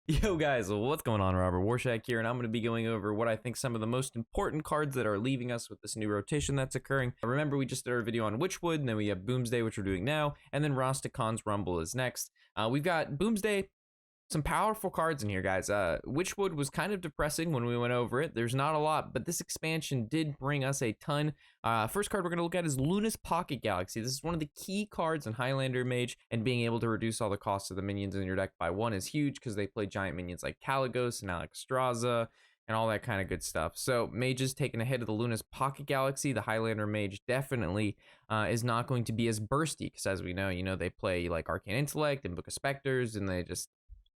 Yo guys, what's going on? Robert Warshak here, and I'm going to be going over what I think some of the most important cards that are leaving us with this new rotation that's occurring. Remember, we just did our video on Witchwood, and then we have Boomsday, which we're doing now, and then Rostacon's Rumble is next. We've got Boomsday, some powerful cards in here, guys. Witchwood was kind of depressing when we went over it. There's not a lot, but this expansion did bring us a ton. First card we're going to look at is Luna's Pocket Galaxy. This is one of the key cards in Highlander Mage, and being able to reduce all the costs of the minions in your deck by 1 is huge because they play giant minions like Caligos and Alexstrasza and all that kind of good stuff. So Mage's taking a hit of the Luna's Pocket Galaxy. The Highlander Mage definitely is not going to be as bursty because, as we know, they play like Arcane Intellect and Book of Specters, and they just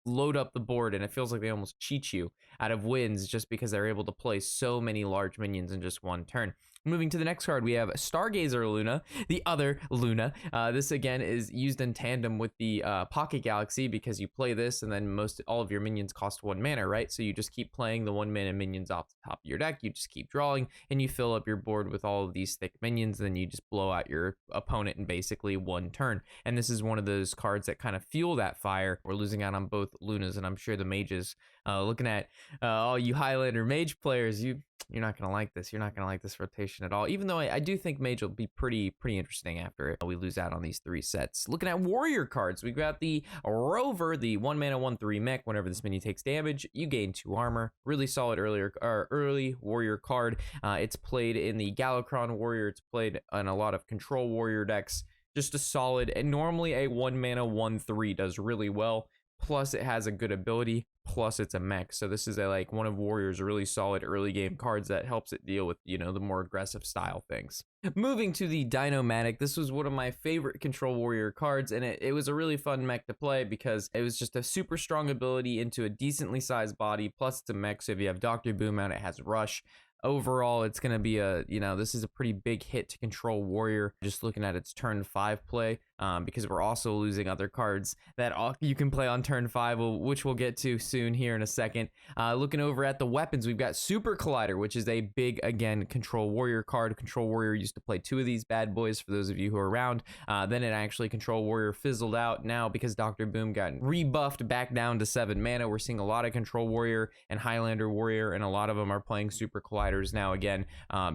load up the board, and it feels like they almost cheat you out of wins just because they're able to play so many large minions in just one turn. Moving to the next card, we have Stargazer Luna, the other Luna. This again is used in tandem with the Pocket Galaxy because you play this and then all of your minions cost 1 mana, right? So you just keep playing the 1 mana minions off the top of your deck. You just keep drawing and you fill up your board with all of these thick minions. Then you just blow out your opponent in basically 1 turn. And this is one of those cards that kind of fuel that fire. We're losing out on both Lunas, and I'm sure the Mages, looking at all you Highlander Mage players, you're not gonna like this. You're not gonna like this rotation at all. Even though I do think Mage will be pretty interesting after we lose out on these 3 sets. Looking at warrior cards, we've got the Rover, the 1 mana 1/3 mech. Whenever this minion takes damage, you gain 2 armor. Really solid early warrior card. It's played in the Galakrond warrior. It's played in a lot of control warrior decks. Just a solid, and normally a 1 mana 1/3 does really well. Plus it has a good ability, plus it's a mech. So this is like one of Warrior's really solid early game cards that helps it deal with, the more aggressive style things. Moving to the Dino Mattock, this was one of my favorite control warrior cards, and it was a really fun mech to play because it was just a super strong ability into a decently sized body, plus it's a mech. So if you have Dr. Boom out, it has Rush. Overall, it's going to be this is a pretty big hit to control warrior. Just looking at its turn 5 play, because we're also losing other cards that you can play on turn 5, which we'll get to soon here in a second. Looking over at the weapons, we've got Super Collider, which is a big, again, control warrior card. Control warrior used to play 2 of these bad boys for those of you who are around. Then it actually, control warrior fizzled out. Now, because Dr. Boom got rebuffed back down to 7 mana, we're seeing a lot of control warrior and Highlander warrior, and a lot of them are playing Super Collider now again,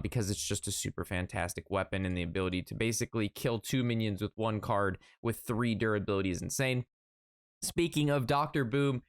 because it's just a super fantastic weapon, and the ability to basically kill 2 minions with 1 card with 3 durability is insane. Speaking of Dr. Boom,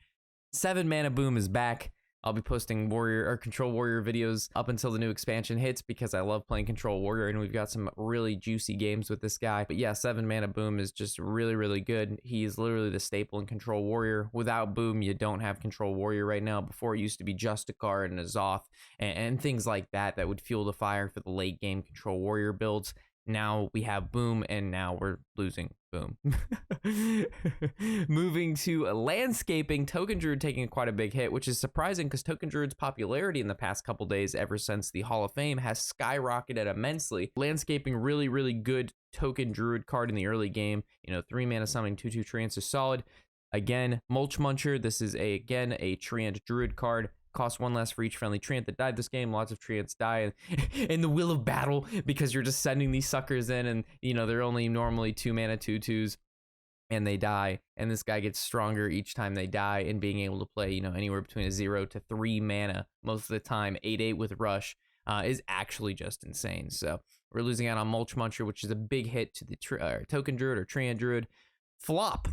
7 mana Boom is back. I'll be posting warrior or control warrior videos up until the new expansion hits because I love playing control warrior, and we've got some really juicy games with this guy. But yeah, 7 mana Boom is just really good. He is literally the staple in control warrior. Without Boom, you don't have control warrior right now. Before, it used to be Justicar and Azoth and things like that would fuel the fire for the late game control warrior builds. Now we have Boom, and now we're losing Boom. Moving to landscaping, Token Druid taking quite a big hit, which is surprising because Token Druid's popularity in the past couple days, ever since the Hall of Fame, has skyrocketed immensely. Landscaping, really good Token Druid card in the early game. 3 mana summoning 2/2 Treants is solid. Again, Mulch Muncher, this is again a Treant Druid card. Cost 1 less for each friendly Treant that died this game. Lots of Treants die in the will of battle because you're just sending these suckers in, and they're only normally 2 mana 2/2s, and they die. And this guy gets stronger each time they die, and being able to play anywhere between a 0 to 3 mana most of the time, 8/8 with Rush, is actually just insane. So we're losing out on Mulch Muncher, which is a big hit to the Token Druid or Treant Druid. Flop.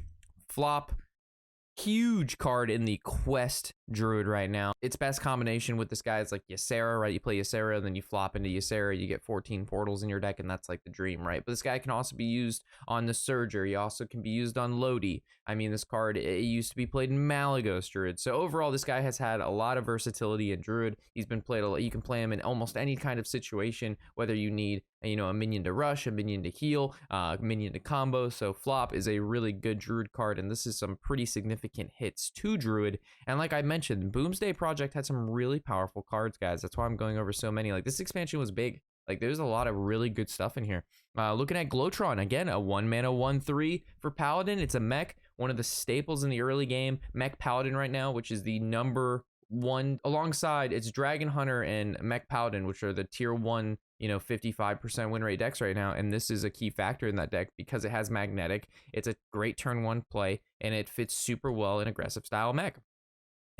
Huge card in the Quest Druid right now. Its best combination with this guy is like Ysera, right? You play Ysera, and then you flop into Ysera, you get 14 portals in your deck, and that's like the dream, right? But this guy can also be used on the Surger. He also can be used on Lodi. I mean, this card, it used to be played in Malygos Druid. So overall, this guy has had a lot of versatility in Druid. He's been played a lot. You can play him in almost any kind of situation, whether you need a minion to rush, a minion to heal, a minion to combo. So Flop is a really good Druid card, and this is some pretty significant hits to Druid. And like I mentioned, Boomsday Project had some really powerful cards, guys. That's why I'm going over so many. Like, this expansion was big. Like, there's a lot of really good stuff in here. Looking at Glowtron, again, a 1 mana 1/3 for Paladin. It's a mech, one of the staples in the early game. Mech Paladin right now, which is the number 1 alongside it's Dragon Hunter and Mech Paladin, which are the tier 1 55% win rate decks right now, and this is a key factor in that deck because it has magnetic. It's a great turn 1 play, and it fits super well in aggressive style mech.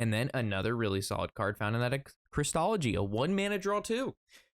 And then another really solid card found in that Crystology, a 1-mana draw 2.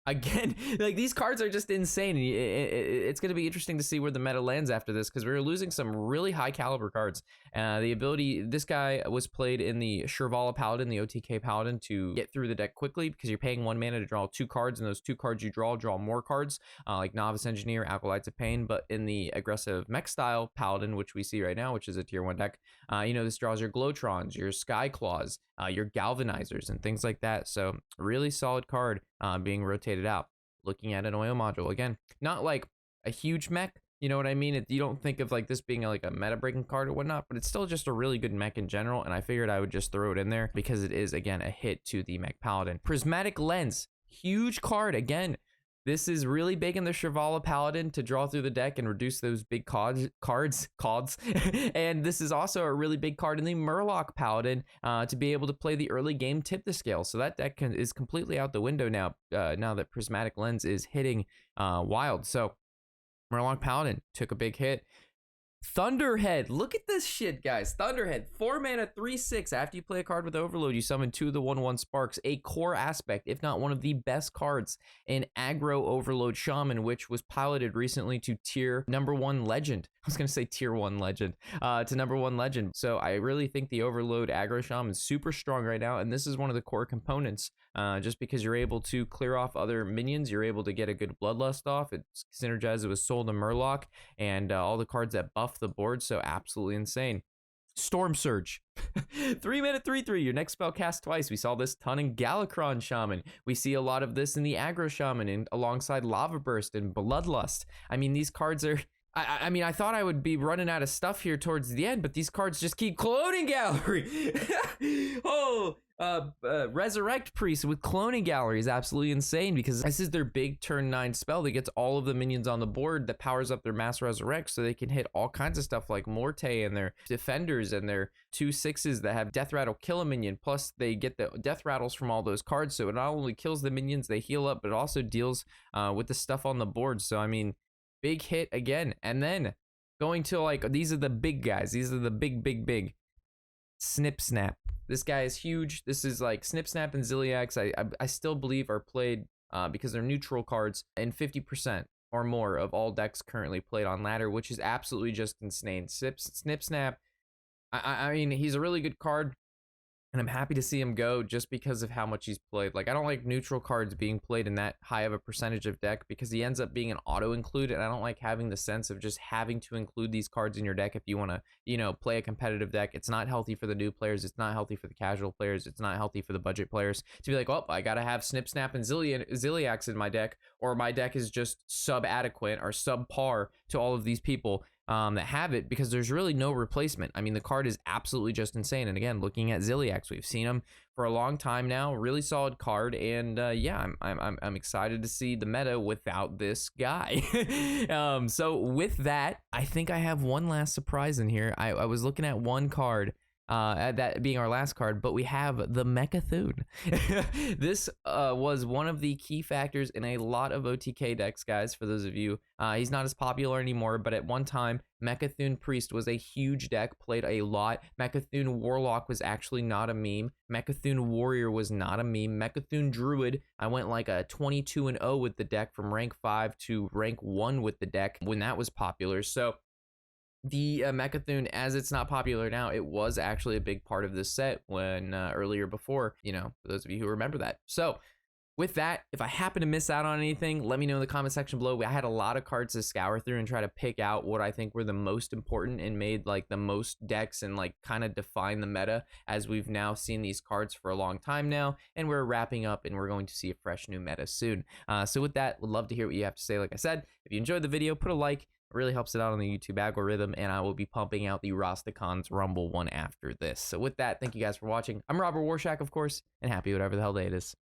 Again, like these cards are just insane. It's going to be interesting to see where the meta lands after this, because we're losing some really high caliber cards. The ability, this guy was played in the Shirvala Paladin, the OTK Paladin, to get through the deck quickly because you're paying 1 mana to draw 2 cards, and those 2 cards you draw more cards, like Novice Engineer, Acolytes of Pain. But in the aggressive mech style Paladin, which we see right now, which is a tier 1 deck, this draws your Glowtrons, your Sky Claws, your Galvanizers, and things like that. So really solid card being rotated out. Looking at an oil module again, not like a huge mech, you know what I mean? You don't think of like this being like a meta breaking card or whatnot, but it's still just a really good mech in general, and I figured I would just throw it in there because it is, again, a hit to the mech Paladin. Prismatic Lens, huge card. Again, this is really big in the Shirvala Paladin to draw through the deck and reduce those big cards. And this is also a really big card in the Murloc Paladin to be able to play the early game Tip the Scale. So that deck is completely out the window now, now that Prismatic Lens is hitting wild. So Murloc Paladin took a big hit. Thunderhead, look at this shit, guys. Thunderhead, 4 mana, 3/6. After you play a card with Overload, you summon 2 of the 1/1 sparks. A core aspect, if not one of the best cards in aggro Overload Shaman, which was piloted recently to tier #1 legend. I was gonna say tier 1 legend, to #1 legend. So I really think the Overload aggro Shaman is super strong right now, and this is one of the core components. Just because you're able to clear off other minions, you're able to get a good Bloodlust off. It's synergized with Soul to Murloc and all the cards that buff the board, so absolutely insane. Storm Surge, 3 mana, 3/3. Your next spell cast twice. We saw this ton in Galakron Shaman. We see a lot of this in the aggro Shaman, and alongside Lava Burst and Bloodlust. I mean, these cards are. I mean, I thought I would be running out of stuff here towards the end, but these cards just keep cloning gallery. Resurrect Priest with cloning gallery is absolutely insane, because this is their big turn 9 spell that gets all of the minions on the board that powers up their mass resurrect, so they can hit all kinds of stuff like Morte and their defenders and their 2/6s that have death rattle kill a minion. Plus they get the death rattles from all those cards, so it not only kills the minions, they heal up, but it also deals with the stuff on the board. So I mean, big hit again. And then going to like, these are the big guys. These are the big. Snip Snap. This guy is huge. This is like Snip Snap and Ziliax. I still believe are played because they're neutral cards in 50% or more of all decks currently played on ladder, which is absolutely just insane. Snip Snap. I mean, he's a really good card, and I'm happy to see him go just because of how much he's played. Like, I don't like neutral cards being played in that high of a percentage of deck, because he ends up being an auto include, and I don't like having the sense of just having to include these cards in your deck if you want to, you know, play a competitive deck. It's not healthy for the new players. It's not healthy for the casual players. It's not healthy for the budget players to be like, oh, I gotta have Snip Snap and Ziliax in my deck, or my deck is just sub-adequate or subpar to all of these people that have it, because there's really no replacement. I mean, the card is absolutely just insane. And again, looking at Ziliax, we've seen him for a long time now. Really solid card, and yeah, I'm excited to see the meta without this guy. So with that, I think I have one last surprise in here. I was looking at one card, that being our last card, but we have the Mecha'thun. This was one of the key factors in a lot of OTK decks, guys. For those of you, he's not as popular anymore, but at one time, Mecha'thun Priest was a huge deck, played a lot. Mecha'thun Warlock was actually not a meme. Mecha'thun Warrior was not a meme. Mecha'thun Druid, I went like a 22-0 with the deck from rank 5 to rank 1 with the deck when that was popular. So the Mecha'thun, as it's not popular now, it was actually a big part of this set when earlier before, you know, for those of you who remember that. So with that, if I happen to miss out on anything, let me know in the comment section below. I had a lot of cards to scour through and try to pick out what I think were the most important and made like the most decks and like kind of define the meta, as we've now seen these cards for a long time now, and we're wrapping up and we're going to see a fresh new meta soon. So with that, would love to hear what you have to say. Like I said, if you enjoyed the video, put a like. It really helps it out on the YouTube algorithm, and I will be pumping out the Rostacon's Rumble one after this. So with that, thank you guys for watching. I'm Robert Warshak, of course, and happy whatever the hell day it is.